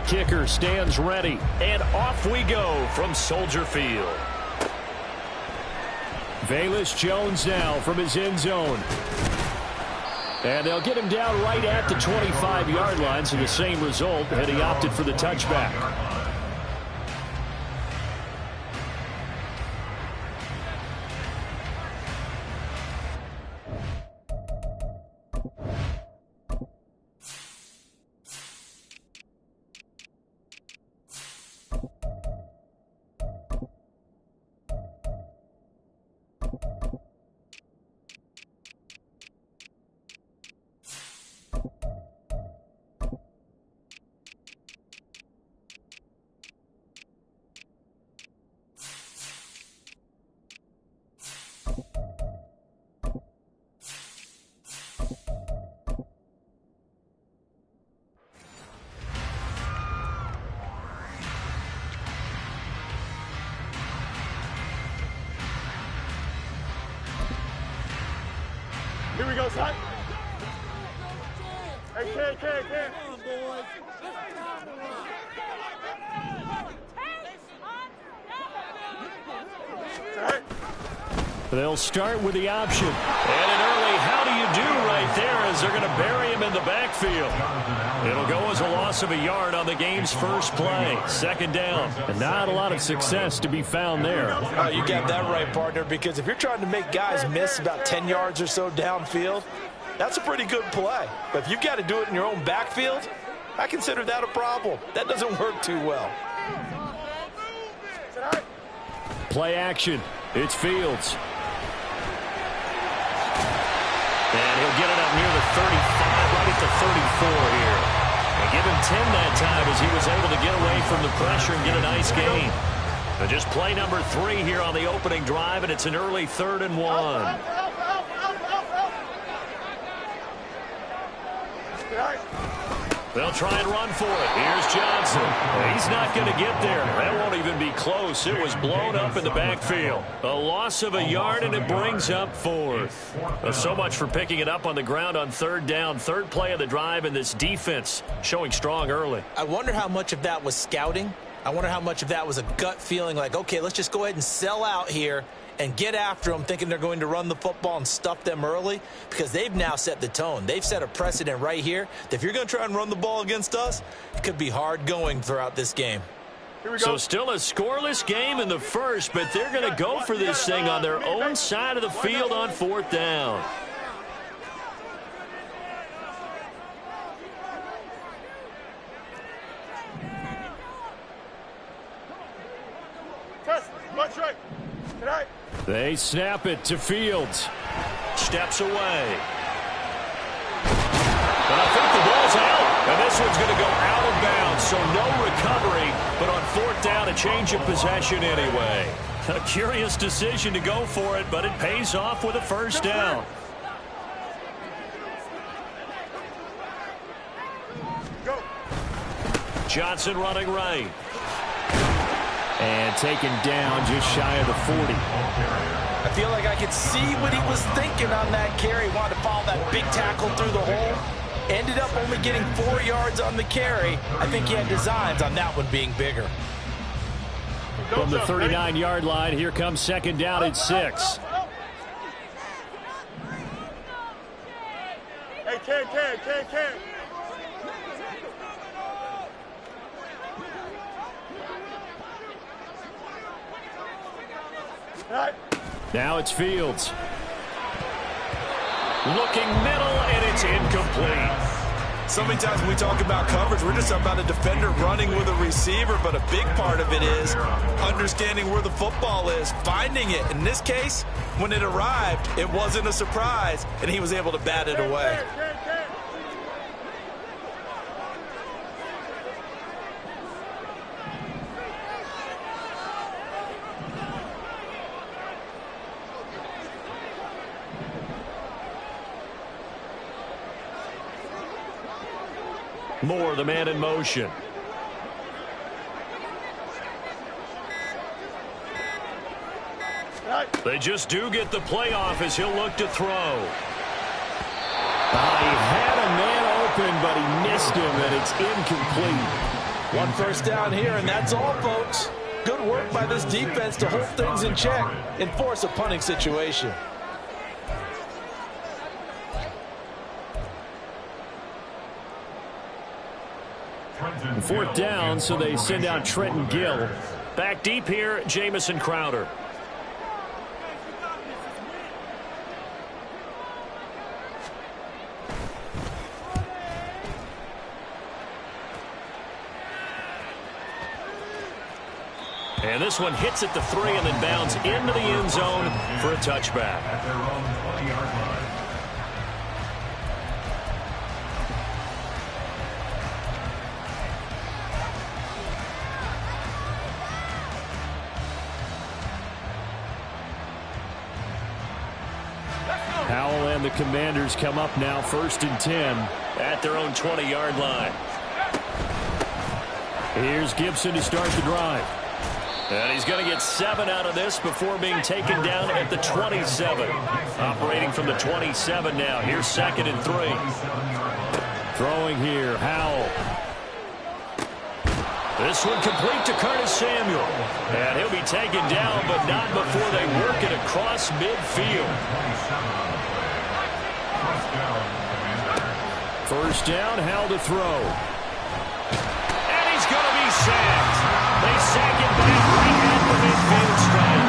kicker stands ready. And off we go from Soldier Field. Velus Jones now from his end zone. And they'll get him down right at the 25-yard line, so the same result, and he opted for the touchback. Here we go, son. Hey, kid. Come on, boys. They'll start with the option. And an early how do you do right there as they're going to bury him in the backfield. It'll go as a loss of a yard on the game's first play. Second down. And not a lot of success to be found there. You got that right, partner, because if you're trying to make guys miss about 10 yards or so downfield, that's a pretty good play. But if you've got to do it in your own backfield, I consider that a problem. That doesn't work too well. Play action. It's Fields. And he'll get it up near the 35, right at the 34 here. And give him 10 that time as he was able to get away from the pressure and get a nice gain. So just play number 3 here on the opening drive, and it's an early 3rd and 1. They'll try and run for it. Here's Johnson. He's not going to get there. That won't even be close. It was blown up in the backfield. A loss of a yard, and it brings up 4th. So much for picking it up on the ground on 3rd down. 3rd play of the drive, and this defense showing strong early. I wonder how much of that was scouting. I wonder how much of that was a gut feeling like, okay, let's just go ahead and sell out here and get after them, thinking they're going to run the football and stuff them early, because they've now set the tone. They've set a precedent right here that if you're going to try and run the ball against us, it could be hard going throughout this game. So still a scoreless game in the first, but they're going to go for this thing on their own side of the field on 4th down. They snap it to Fields. Steps away. But I think the ball's out. And this one's going to go out of bounds, so no recovery. But on 4th down, a change of possession anyway. A curious decision to go for it, but it pays off with a 1st down. Johnson running right. And taken down just shy of the 40. I feel like I could see what he was thinking on that carry. Wanted to follow that big tackle through the hole. Ended up only getting 4 yards on the carry. I think he had designs on that one being bigger. From the 39-yard line, here comes 2nd down at 6. Hey, Ken. Now it's Fields. Looking middle, and it's incomplete. So many times when we talk about coverage, we're just about a defender running with a receiver, but a big part of it is understanding where the football is, finding it. In this case, when it arrived, it wasn't a surprise, and he was able to bat it away. Moore, the man in motion. They just do get the playoff as he'll look to throw. He had a man open, but he missed him, and it's incomplete. One first down here, and that's all, folks. Good work by this defense to hold things in check and force a punting situation. Fourth down, so they send out Trenton Gill. Back deep here, Jamison Crowder. And this one hits at the 3 and then bounds into the end zone for a touchback. At their own 20-yard line. Howell and the Commanders come up now 1st and 10 at their own 20-yard line. Here's Gibson to start the drive. And he's going to get 7 out of this before being taken down at the 27. Operating from the 27 now. Here's 2nd and 3. Throwing here, Howell. This one complete to Curtis Samuel. And he'll be taken down, but not before they work it across midfield. First down, Howell to throw. And he's going to be sacked. They sack it back right at the midfield stripe.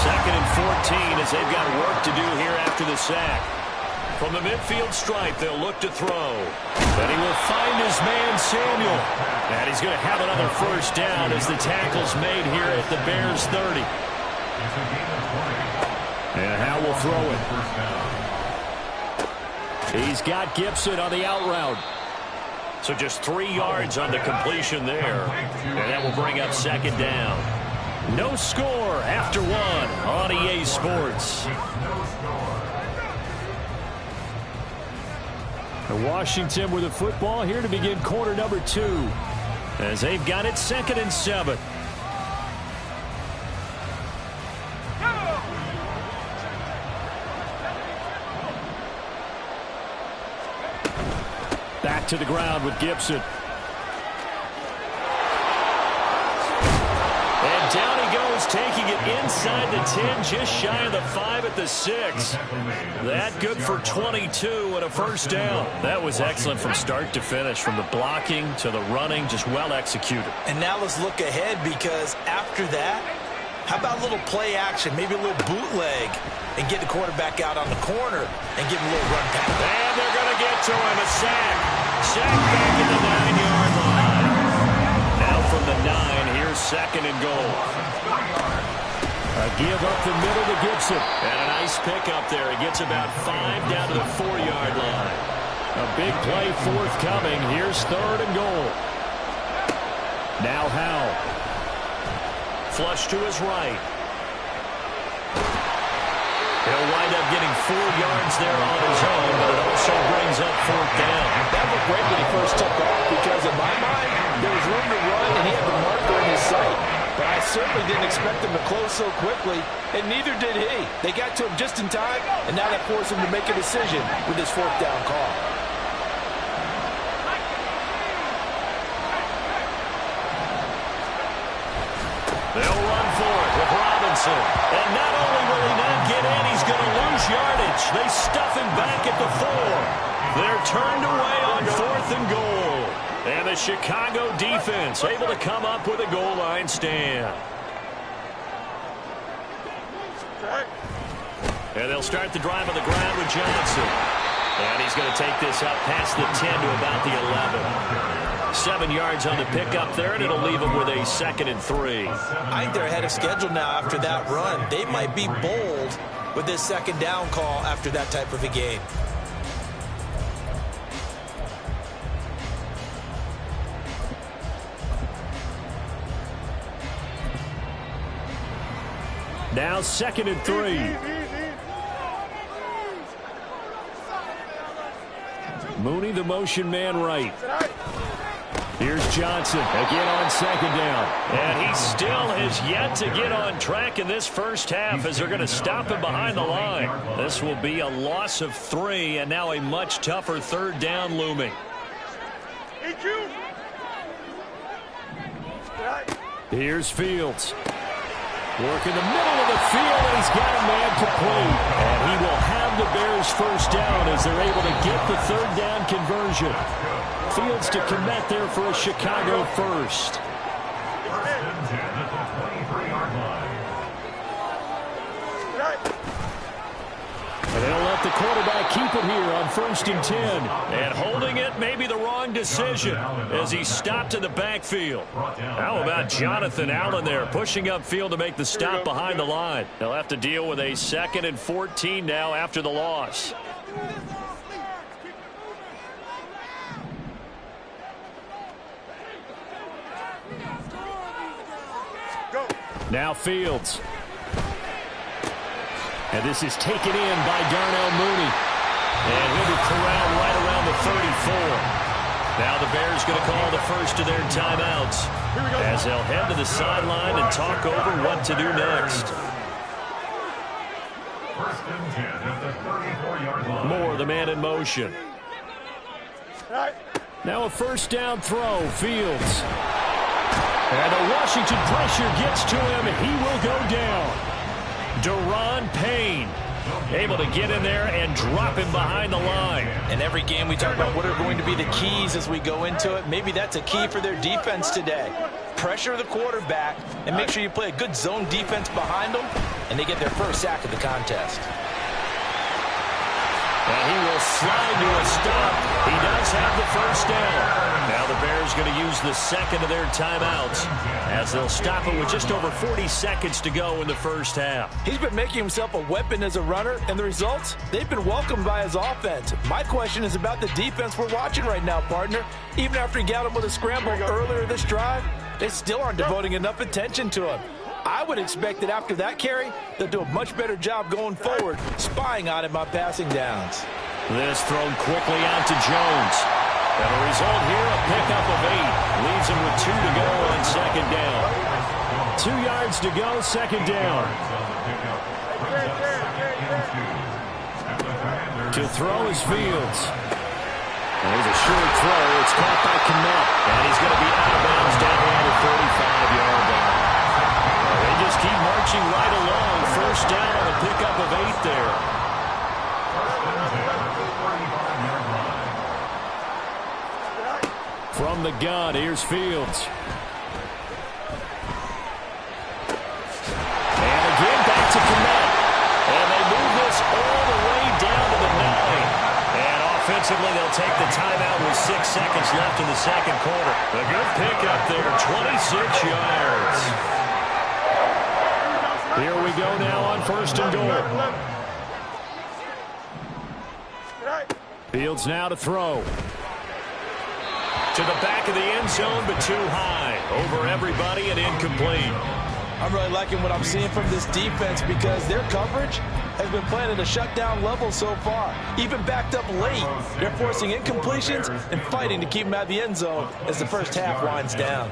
2nd and 14 as they've got work to do here after the sack. From the midfield stripe, they'll look to throw. But he will find his man, Samuel. And he's going to have another first down as the tackle's made here at the Bears' 30. And Howell will throw it. He's got Gibson on the out route. So just 3 yards on the completion there. And that will bring up 2nd down. No score after 1 on EA Sports. Washington with the football here to begin quarter number 2. As they've got it 2nd and 7. Back to the ground with Gibson. And down he goes, taking it inside the 10, just shy of the 5 at the 6. That good for 22 and a first down. That was excellent from start to finish, from the blocking to the running, just well executed. And now let's look ahead, because after that, how about a little play action, maybe a little bootleg, and get the quarterback out on the corner and give him a little run pass. And they're going to get to him, a sack. Sack back at the 9-yard line. Now from the 9, here's 2nd and goal. A give up the middle to Gibson. And a nice pickup there. He gets about 5 down to the 4-yard line. A big play forthcoming. Here's 3rd and goal. Now Howell. Flush to his right. He'll wind up getting 4 yards there on his own, but it also brings up 4th down. That looked great when he first took off, because in my mind, there was room to run, and he had the marker in his sight. But I certainly didn't expect him to close so quickly, and neither did he. They got to him just in time, and now that forced him to make a decision with his 4th down call. They'll run for it with Robinson. And not only will he not get in, he's going to lose yardage. They stuff him back at the 4. They're turned away on 4th and goal. And the Chicago defense able to come up with a goal line stand. And they'll start the drive on the ground with Johnson. And he's going to take this up past the 10 to about the 11. 7 yards on the pickup there, and it'll leave them with a 2nd and 3. I think they're ahead of schedule now after that run. They might be bold with this 2nd down call after that type of a game. Now 2nd and 3. Mooney, the motion man right. Here's Johnson again on 2nd down. And he still has yet to get on track in this first half, as they're going to stop him behind the line. This will be a loss of 3, and now a much tougher 3rd down looming. Here's Fields. Work in the middle of the field, and he's got a man complete. And he will have the Bears first down as they're able to get the third down conversion. Fields to commit there for a Chicago first. And they'll let the quarterback keep it here on 1st and 10. And holding it may be the wrong decision as he stopped in the backfield. How about Jonathan Allen there pushing upfield to make the stop behind the line? They'll have to deal with a 2nd and 14 now after the loss. Now Fields. And this is taken in by Darnell Mooney. And he'll be corralled right around the 34. Now the Bears going to call the first of their timeouts as they'll head to the sideline and talk over what to do next. 1st and 10 at the 34-yard line. Moore, the man in motion. Now a first down throw. Fields. And the Washington pressure gets to him. He will go down. Daron Payne able to get in there and drop him behind the line. In every game we talk about what are going to be the keys as we go into it. Maybe that's a key for their defense today. Pressure the quarterback and make sure you play a good zone defense behind them, and they get their first sack of the contest. And he will slide to a stop. He does have the first down. Now the Bears going to use the second of their timeouts as they'll stop it with just over 40 seconds to go in the first half. He's been making himself a weapon as a runner, and the results, they've been welcomed by his offense. My question is about the defense we're watching right now, partner. Even after he got him with a scramble earlier this drive, they still aren't devoting enough attention to him. I would expect that after that carry, they'll do a much better job going forward, spying on him on passing downs. This thrown quickly out to Jones. And the result here, a pickup of 8. Leaves him with 2 to go on 2nd down. 2 yards to go, 2nd down. To throw is Fields. There's a short throw. It's caught by Kmet. And he's going to be out of bounds down around the 45-yard line. They just keep marching right along. First down on a pickup of 8 there. From the gun, here's Fields. And again, back to Kmet. And they move this all the way down to the 9. And offensively, they'll take the timeout with 6 seconds left in the second quarter. A good pickup there, 26 yards. Here we go now on 1st and goal. Fields now to throw. To the back of the end zone, but too high. Over everybody and incomplete. I'm really liking what I'm seeing from this defense because their coverage has been playing at a shutdown level so far. Even backed up late, they're forcing incompletions and fighting to keep them out of the end zone as the first half winds down.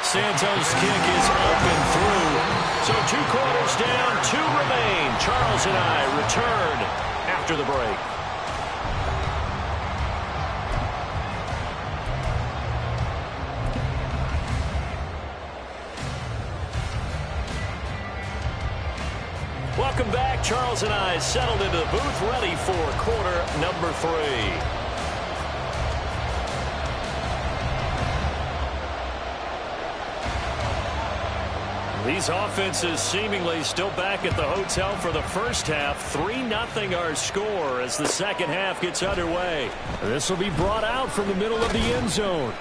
Santos' kick is up and through. So 2 quarters down, 2 remain. Charles and I return after the break. Welcome back. Charles and I settled into the booth, ready for quarter number 3. These offenses seemingly still back at the hotel for the first half. 3-0 our score as the second half gets underway. This will be brought out from the middle of the end zone.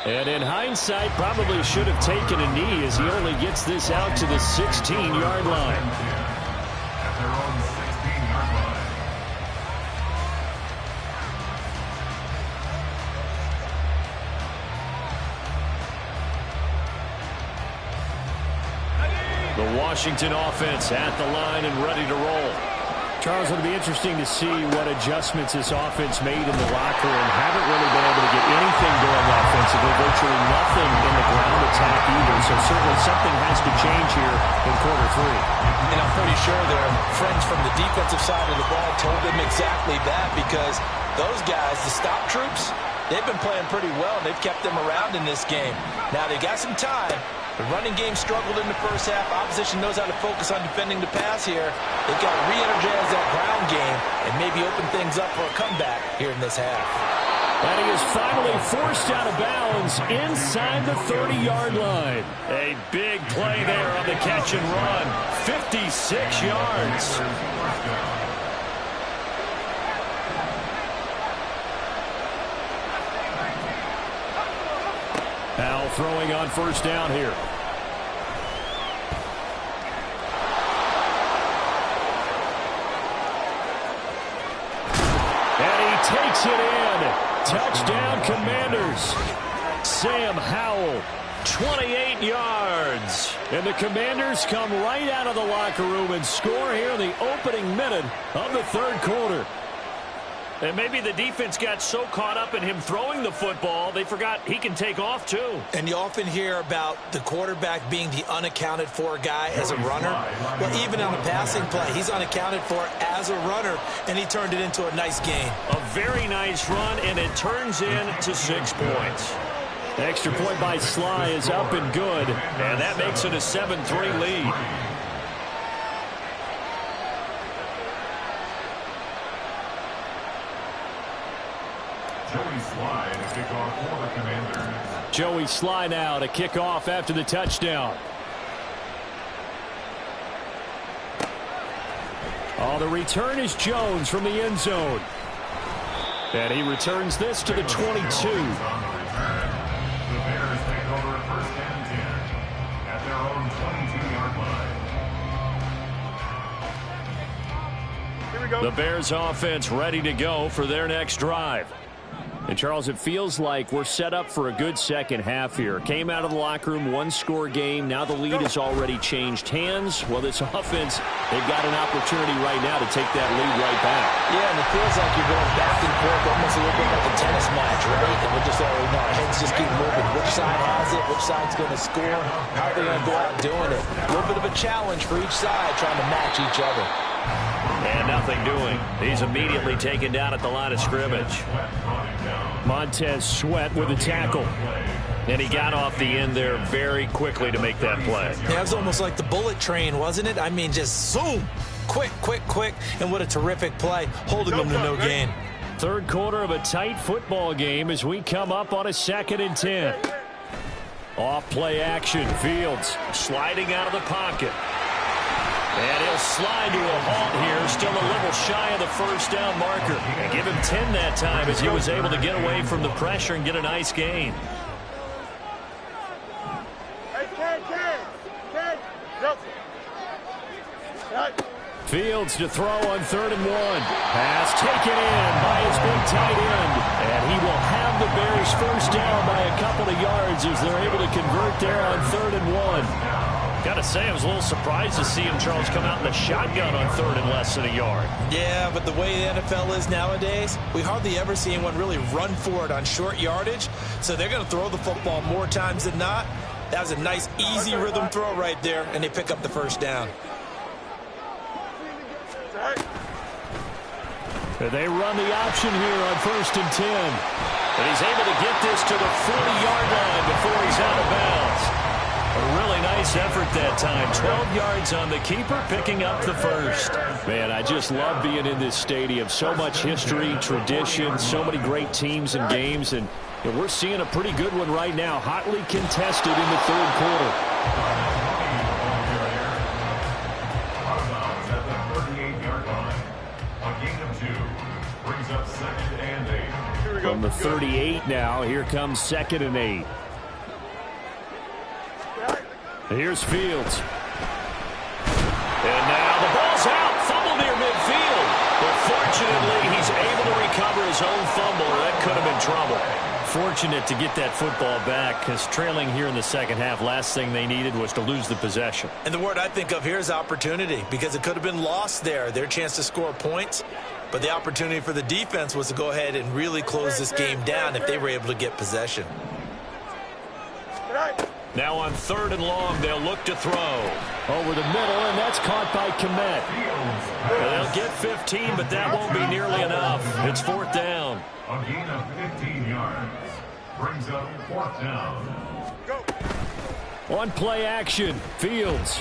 And in hindsight, probably should have taken a knee as he only gets this out to the 16-yard line. At their own 16-yard line. The Washington offense at the line and ready to roll. Charles, it'll be interesting to see what adjustments this offense made in the locker room. Haven't really been able to get anything going offensively, virtually nothing in the ground attack either. So certainly something has to change here in quarter 3. And I'm pretty sure their friends from the defensive side of the ball told them exactly that, because those guys, the stop troops, They've been playing pretty well. They've kept them around in this game. Now, they got some time. The running game struggled in the first half. Opposition knows how to focus on defending the pass here. They've got to re-energize that ground game and maybe open things up for a comeback here in this half. And he is finally forced out of bounds inside the 30-yard line. A big play there on the catch and run. 56 yards. Now throwing on first down here. And he takes it in. Touchdown, Commanders. Sam Howell, 28 yards. And the Commanders come right out of the locker room and score here in the opening minute of the third quarter. And maybe the defense got so caught up in him throwing the football, they forgot he can take off too. And you often hear about the quarterback being the unaccounted for guy as a runner. Well, even on a passing play, he's unaccounted for as a runner, and he turned it into a nice gain. A very nice run, and it turns into 6 points. Extra point by Sly is up and good, and that makes it a 7-3 lead. Joey Sly to kick off for the Commanders. Joey Sly now to kick off after the touchdown. Oh, the return is Jones from the end zone. And he returns this to the 22. On the return, the Bears take over first and 10 at their own 22-yard line. Here we go. The Bears offense ready to go for their next drive. And, Charles, it feels like we're set up for a good second half here. Came out of the locker room, one-score game. Now the lead has already changed hands. Well, this offense, they've got an opportunity right now to take that lead right back. Yeah, and it feels like you're going back and forth, almost a little bit like a tennis match, right? And we're just already know our heads just keep moving. Which side has it? Which side's going to score? How are they going to go out doing it? A little bit of a challenge for each side, trying to match each other. And nothing doing. He's immediately taken down at the line of scrimmage. Montez Sweat with a tackle. And he got off the end there very quickly to make that play. Yeah, it was almost like the bullet train, wasn't it? I mean, just zoom. Quick, quick, quick. And what a terrific play, holding them to no gain. Third quarter of a tight football game as we come up on a 2nd and 10. Off play action. Fields sliding out of the pocket. And he'll slide to a halt here, still a little shy of the first down marker. And give him 10 that time as he was able to get away from the pressure and get a nice gain. Hey, Ken, Nelson. Fields to throw on 3rd and 1. Pass taken in by his big tight end. And he will have the Bears first down by a couple of yards as they're able to convert there on 3rd and 1. Got to say, I was a little surprised to see him, Charles, come out in the shotgun on 3rd and less than a yard. Yeah, but the way the NFL is nowadays, we hardly ever see anyone really run for it on short yardage. So they're going to throw the football more times than not. That was a nice, easy rhythm throw right there, and they pick up the first down. They run the option here on 1st and 10. And he's able to get this to the 40-yard line before he's out of bounds. A really nice effort that time. 12 yards on the keeper, picking up the first. Man, I just love being in this stadium. So much history, tradition, so many great teams and games. And we're seeing a pretty good one right now, hotly contested in the third quarter. At the 38-yard line. A gain of 2 brings up 2nd and 8. Here we go. From the 38 now, here comes 2nd and 8. Here's Fields. And now the ball's out. Fumble near midfield. But fortunately, he's able to recover his own fumble. That could have been trouble. Fortunate to get that football back, because trailing here in the second half, last thing they needed was to lose the possession. And the word I think of here is opportunity, because it could have been lost there. Their chance to score points. But the opportunity for the defense was to go ahead and really close this game down if they were able to get possession. Now on 3rd and long, they'll look to throw. Over the middle, and that's caught by Kmet. They'll get 15, but that won't be nearly enough. It's 4th down. A gain of 15 yards. Brings up 4th down. Go. On play action, Fields.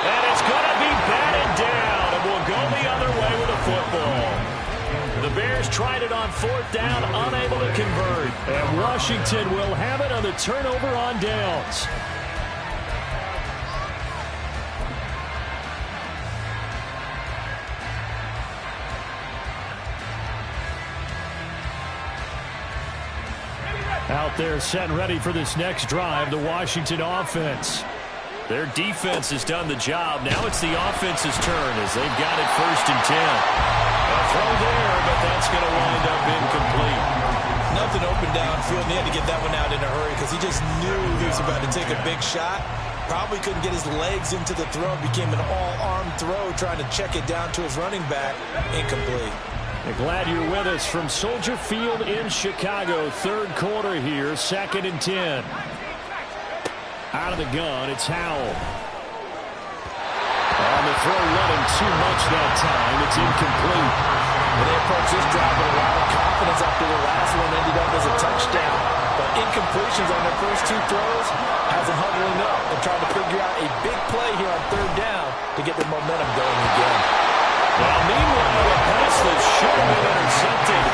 And it's going to be batted down, and we'll go the other way with the football. The Bears tried it on 4th down, unable to convert. And Washington will have it on the turnover on downs. Out there set and ready for this next drive, the Washington offense. Their defense has done the job. Now it's the offense's turn as they've got it 1st and 10. A throw there, but that's going to wind up incomplete. Nothing open downfield. He had to get that one out in a hurry because he just knew he was about to take a big shot. Probably couldn't get his legs into the throw. Became an all-arm throw trying to check it down to his running back. Incomplete. Glad you're with us from Soldier Field in Chicago. 3rd quarter here, 2nd and 10. Out of the gun, it's Howell. On the throw, let him too much that time. It's incomplete. They approach this drive with a lot of confidence after the last one ended up as a touchdown. But incompletions on their first 2 throws has them huddling up and trying to figure out a big play here on 3rd down to get their momentum going again. Well, meanwhile, a pass that should have been intercepted.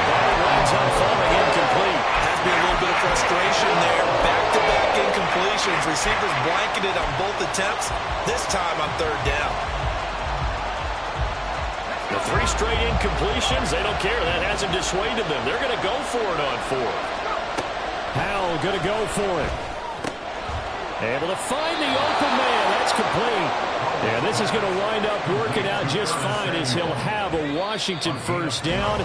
But it winds up falling incomplete. Has been a little bit of frustration there. Back-to-back incompletions. Receivers blanketed on both attempts. This time on 3rd down. The 3 straight incompletions, they don't care. That hasn't dissuaded them. They're going to go for it on 4th. Howell going to go for it. Able to find the open man. That's complete. Yeah, this is going to wind up working out just fine as he'll have a Washington 1st down.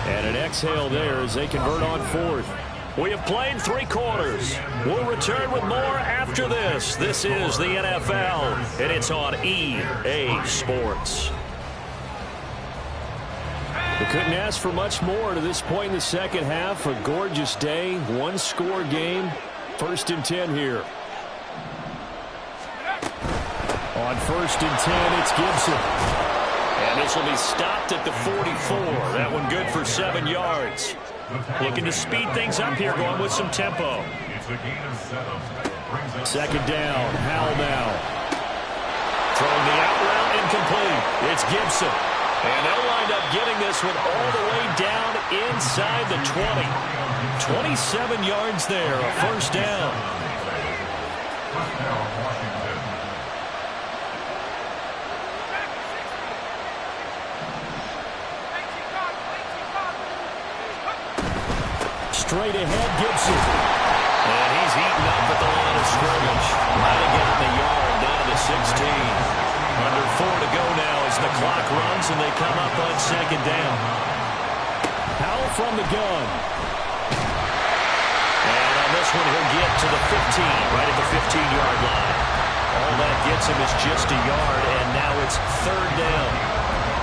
And an exhale there as they convert on 4th. We have played 3 quarters. We'll return with more after this. This is the NFL, and it's on EA Sports. We couldn't ask for much more to this point in the 2nd half. A gorgeous day, 1-score game. 1st and 10 here. On 1st and 10, it's Gibson. And this will be stopped at the 44. That one good for 7 yards. Looking to speed things up here, going with some tempo. It's a gain of 7. 2nd down, Howell now. Throwing the out route incomplete. It's Gibson. And they'll wind up getting this one all the way down inside the 20. 27 yards there, a 1st down. Straight ahead, Gibson. And he's eaten up at the line of scrimmage. Might have gotten a yard down to the 16. Under 4 to go now as the clock runs and they come up on 2nd down. Howell from the gun. And on this one, he'll get to the 15, right at the 15-yard line. All that gets him is just a yard, and now it's 3rd down.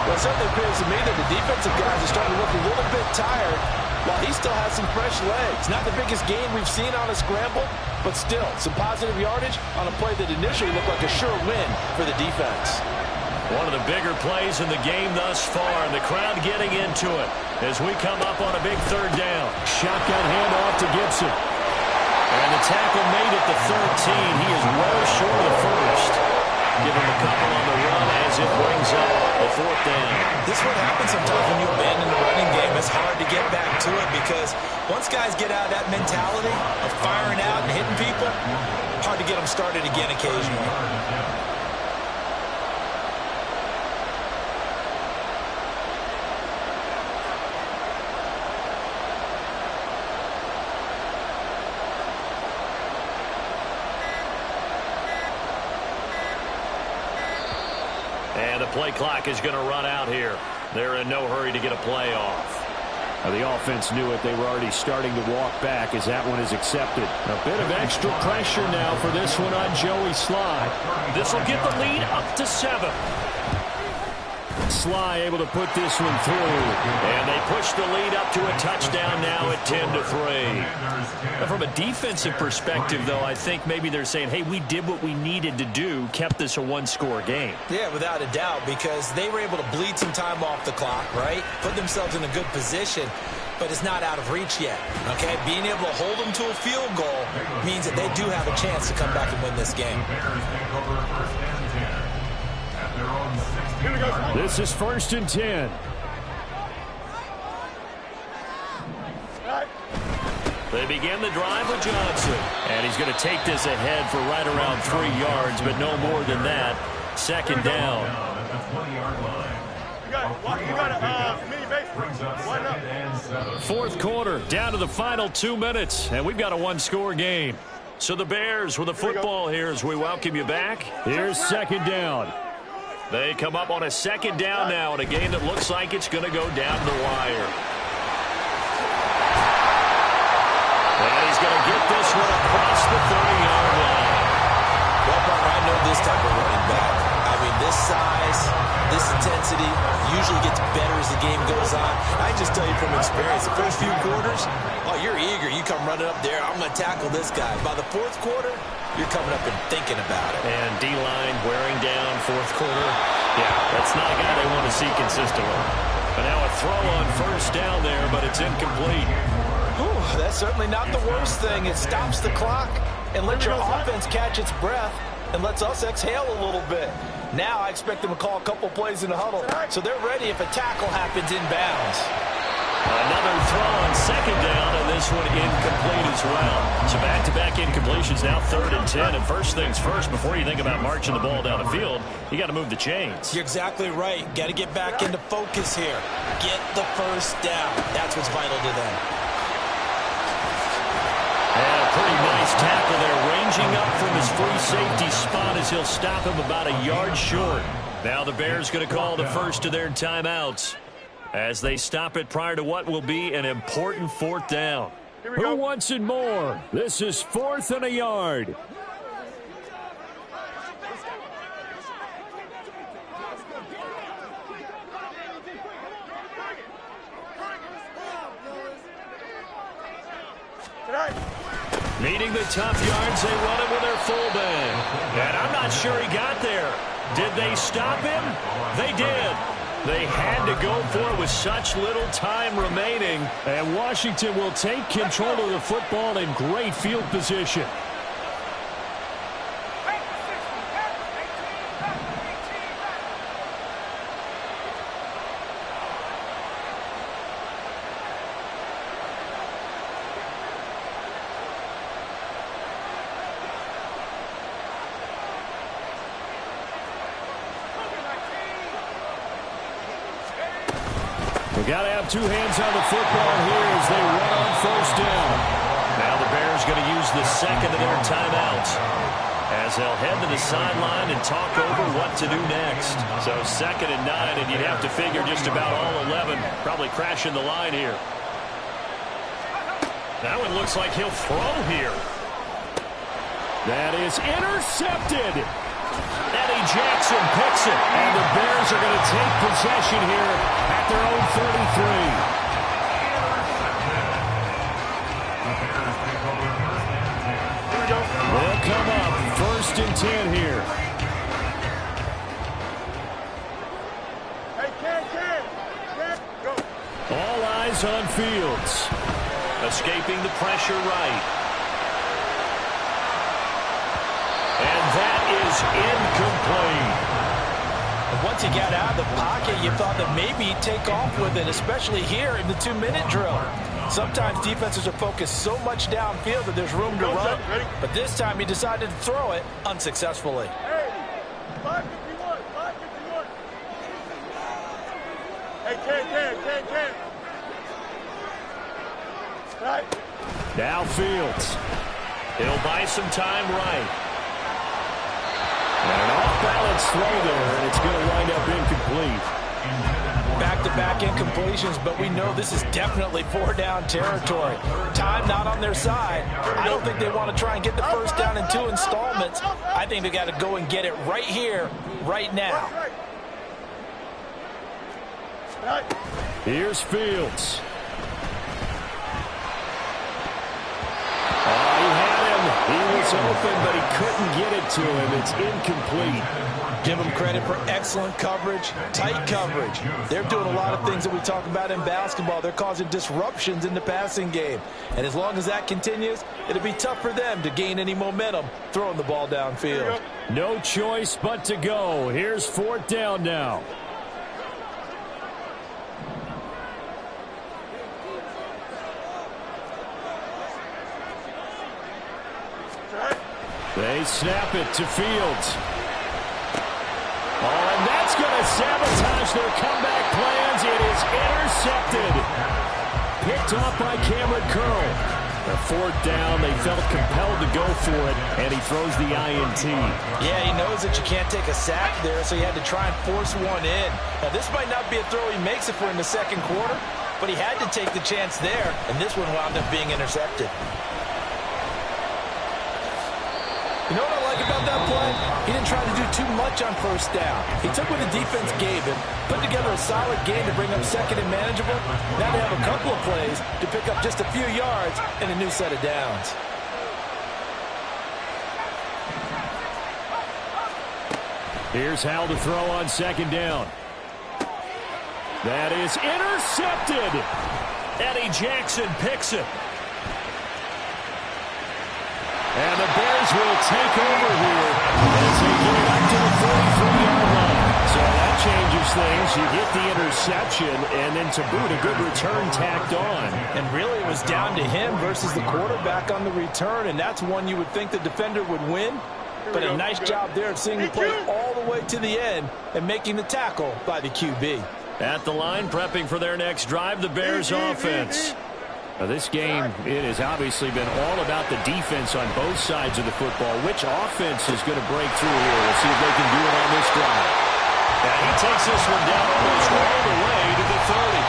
Well, it certainly appears to me that the defensive guys are starting to look a little bit tired while he still has some fresh legs. Not the biggest gain we've seen on a scramble, but still some positive yardage on a play that initially looked like a sure win for the defense. One of the bigger plays in the game thus far, and the crowd getting into it as we come up on a big 3rd down. Shotgun handoff to Gibson. And the tackle made at the 13. He is well short of the 1st. Give him a couple on the run as it brings up the 4th down. This is what happens sometimes when you abandon the running game. It's hard to get back to it because once guys get out of that mentality of firing out and hitting people, hard to get them started again occasionally. And the play clock is going to run out here. They're in no hurry to get a play off. The offense knew it. They were already starting to walk back as that one is accepted. A bit of extra pressure now for this one on Joey Slye. This will get the lead up to 7. Sly able to put this one through. And they push the lead up to a touchdown now at 10-3. Now, from a defensive perspective, though, I think maybe they're saying, hey, we did what we needed to do, kept this a one-score game. Yeah, without a doubt, because they were able to bleed some time off the clock, right? Put themselves in a good position, but it's not out of reach yet, okay? Being able to hold them to a field goal means that they do have a chance to come back and win this game. This is 1st and 10. They begin the drive with Johnson. And he's going to take this ahead for right around 3 yards, but no more than that. 2nd down. You got a mini base. One up. 4th quarter, down to the final 2 minutes, and we've got a one-score game. So the Bears with the football here as we welcome you back. Here's 2nd down. They come up on a 2nd down now in a game that looks like it's going to go down the wire. And he's going to get this one across the 30-yard line. Well, Parker, I know this type of running back. I mean, this size, this intensity usually gets better as the game goes on. I just tell you from experience, the first few quarters, oh, you're eager. You come running up there, I'm going to tackle this guy. By the 4th quarter, you're coming up and thinking about it. And D-line wearing down 4th quarter. Yeah, that's not a guy they want to see consistently. But now a throw on 1st down there, but it's incomplete. Whew, that's certainly not the worst thing. It stops the clock and lets your offense catch its breath and lets us exhale a little bit. Now I expect them to call a couple plays in the huddle, so they're ready if a tackle happens inbounds. Another throw on 2nd down, and this one incomplete as well. So back-to-back incompletions now 3rd and 10. And first things first, before you think about marching the ball down the field, you got to move the chains. You're exactly right. Got to get back into focus here. Get the 1st down. That's what's vital to them. And a pretty nice tackle there, ranging up from his free safety spot as he'll stop him about a yard short. Now the Bears going to call the first of their timeouts as they stop it prior to what will be an important 4th down. Who wants it more? This is 4th and a yard. Needing the tough yards, they run it with their fullback. And I'm not sure he got there. Did they stop him? They did. They had to go for it with such little time remaining. And Washington will take control of the football in great field position. We've got to have 2 hands on the football here as they run on 1st down. Now the Bears going to use the 2nd of their timeouts as they'll head to the sideline and talk over what to do next. So 2nd and 9, and you'd have to figure just about all 11 probably crashing the line here. That one looks like he'll throw here. That is intercepted. Eddie Jackson picks it. And the Bears are going to take possession here at their own 33. They'll come up 1st and 10 here. Hey, Ken, go. All eyes on Fields. Escaping the pressure right. And that is incomplete. Once he got out of the pocket, you thought that maybe he'd take off with it, especially here in the 2-minute drill. Sometimes defenses are focused so much downfield that there's room to run, but this time he decided to throw it unsuccessfully. Hey, 551, 551. Hey, Ken. Right. Now Fields. He'll buy some time right. And an off-balance throw there, and it's going to wind up incomplete. Back-to-back incompletions, but we know this is definitely 4-down territory. Time not on their side. I don't think they want to try and get the 1st down in 2 installments. I think they got to go and get it right here, right now. Right. Here's Fields. He had him. He was open, but he couldn't get it to him. It's incomplete. Give them credit for excellent coverage, tight coverage. They're doing a lot of things that we talk about in basketball. They're causing disruptions in the passing game. And as long as that continues, it'll be tough for them to gain any momentum throwing the ball downfield. No choice but to go. Here's 4th down now. Right. They snap it to Fields. Oh, and that's going to sabotage their comeback plans. It is intercepted. Picked off by Cameron Curl. A 4th down, they felt compelled to go for it, and he throws the INT. Yeah, he knows that you can't take a sack there, so he had to try and force one in. Now, this might not be a throw he makes if we're in the second quarter, but he had to take the chance there, and this one wound up being intercepted. You know what I like about that play? He didn't try to do too much on 1st down. He took what the defense gave him, put together a solid game to bring up 2nd and manageable. Now they have a couple of plays to pick up just a few yards and a new set of downs. Here's Howell to throw on 2nd down. That is intercepted. Eddie Jackson picks it. And the Bears will take over here as they get it up to the 43-yard line. So that changes things. You get the interception, and then to boot, a good return tacked on. And really, it was down to him versus the quarterback on the return, and that's one you would think the defender would win. But a nice job there of seeing the play all the way to the end and making the tackle by the QB. At the line, prepping for their next drive, the Bears offense. Now, this game, it has obviously been all about the defense on both sides of the football. Which offense is going to break through here? We'll see if they can do it on this drive. And he takes this one down almost all the way to the 30.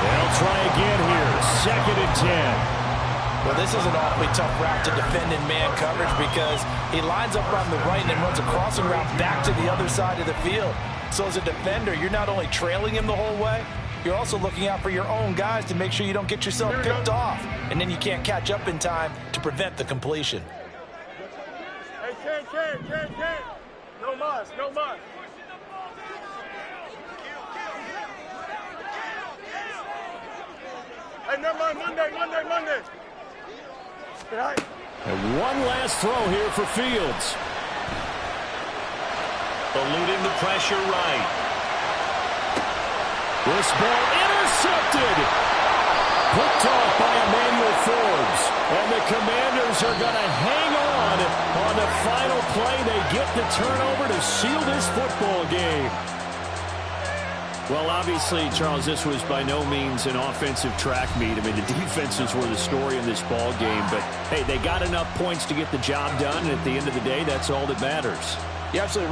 They'll try again here. 2nd and 10. Well, this is an awfully tough route to defend in man coverage because he lines up on the right and then runs a crossing route back to the other side of the field. So as a defender, you're not only trailing him the whole way, you're also looking out for your own guys to make sure you don't get yourself picked off. And then you can't catch up in time to prevent the completion. Hey, Ken. No mas. Hey, never mind. Monday. Right. And one last throw here for Fields. Eluding the pressure right. This ball intercepted. Picked off by Emmanuel Forbes. And the Commanders are going to hang on the final play. They get the turnover to seal this football game. Well, obviously, Charles, this was by no means an offensive track meet. I mean, the defenses were the story in this ball game. But, hey, they got enough points to get the job done. And at the end of the day, that's all that matters. You're absolutely right.